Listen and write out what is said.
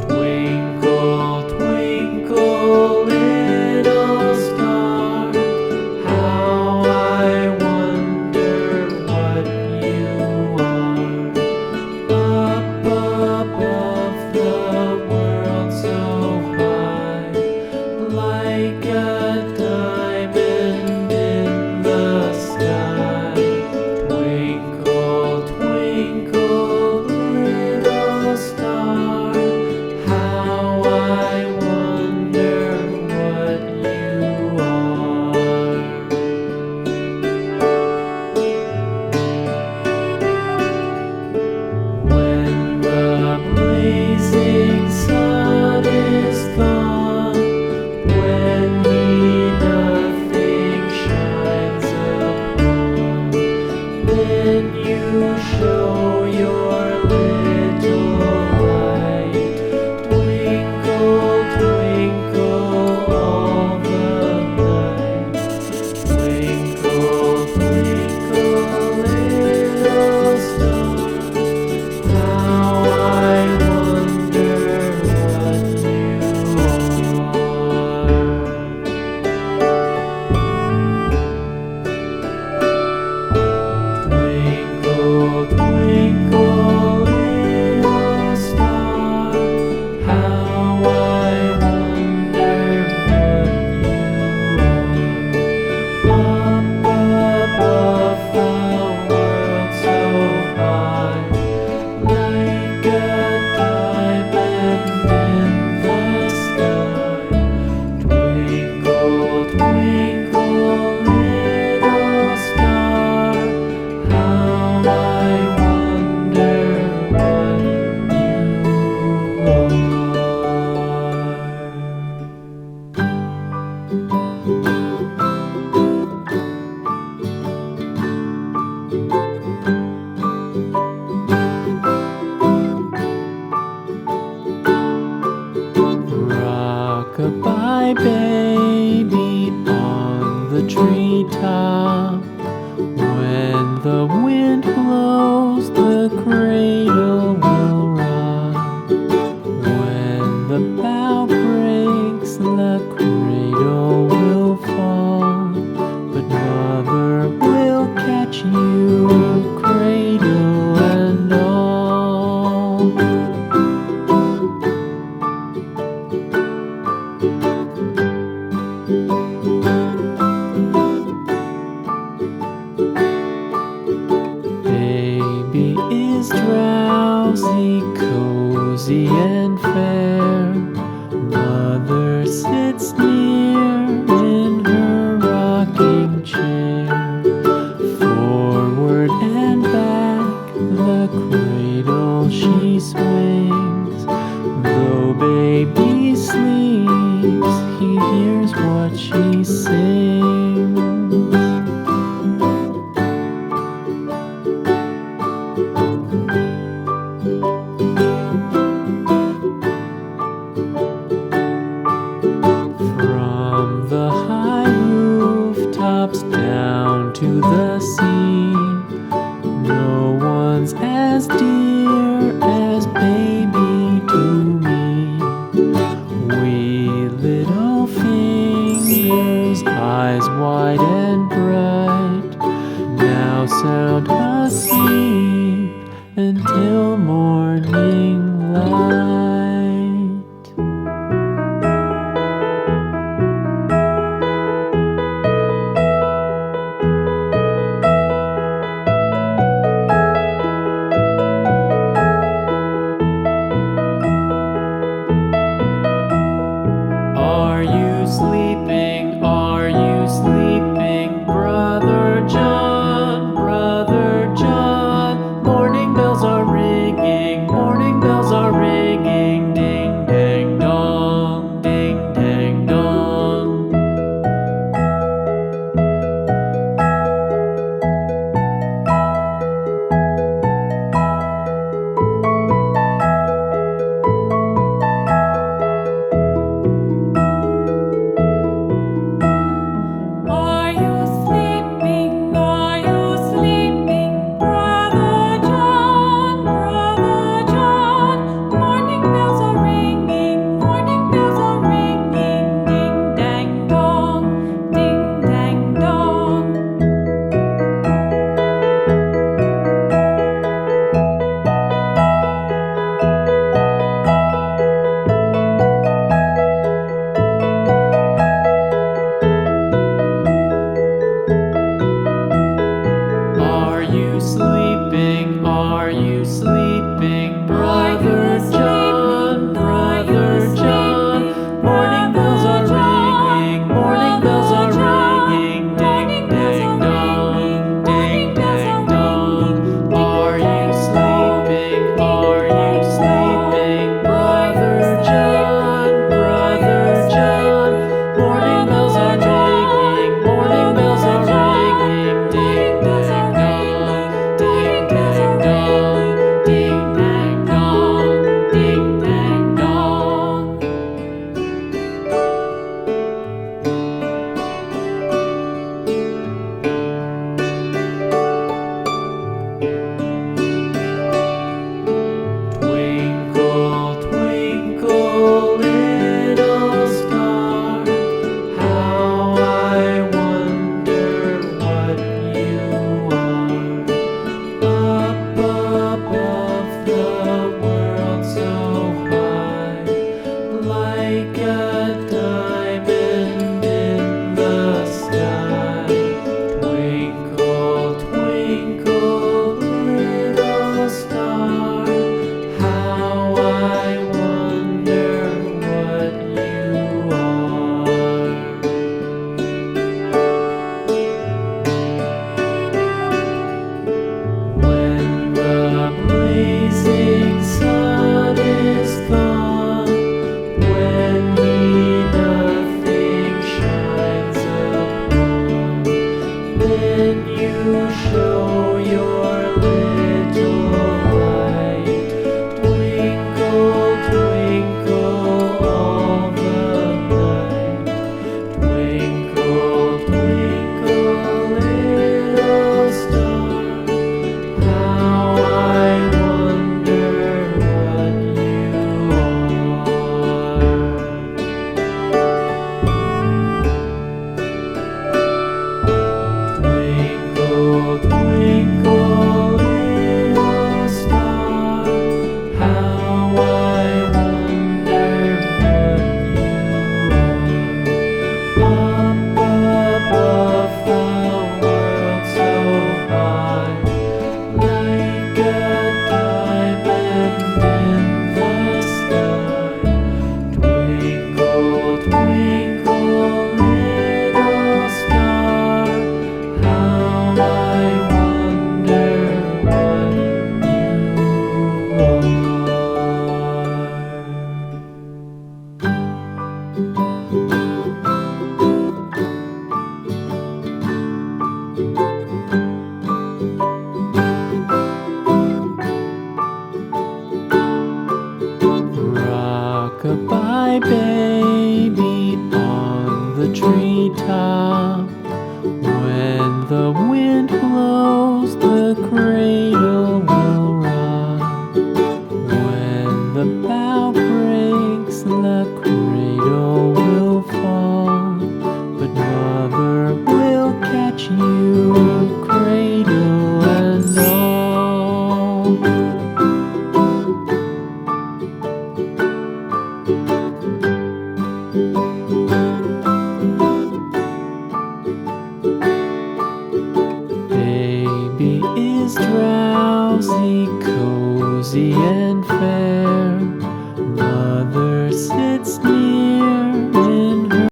Twinkle, twinkle, little star, how I wonder what you are. Up above the world so high, like a diamond in the sky. Twinkle, twinkle, little star, how I wonder what you are. When the blazing sun is gone, when he nothing shines upon, then you show your little light. Twinkle, twinkle all the night. Twinkle, twinkle, little star, how I wonder what you are. Twinkle, twinkle, little star, how I wonder what you are. Up above the world so high, like a diamond in the sky. Twinkle, twinkle, little star, how I wonder what you are. Rock-a-bye baby on the treetop. When the wind blows, the cradle will rock. When the bough breaks, the cradle will fall. But mother will catch you, cradle and all. Baby is drowsy, cozy and fair. Mother sits near in her rocking chair. Forward and back, the cradle she swings. Though baby sleeps, he hears what she sings. From the high rooftops down to the sea, no one's as dear as baby to me. We Rock-a-bye baby on the treetop. When the wind blows, the cradle will rock. When the bough breaks, the cradle will fall. But mother will catch you, cradle and all. Baby is drowsy, cozy and fair.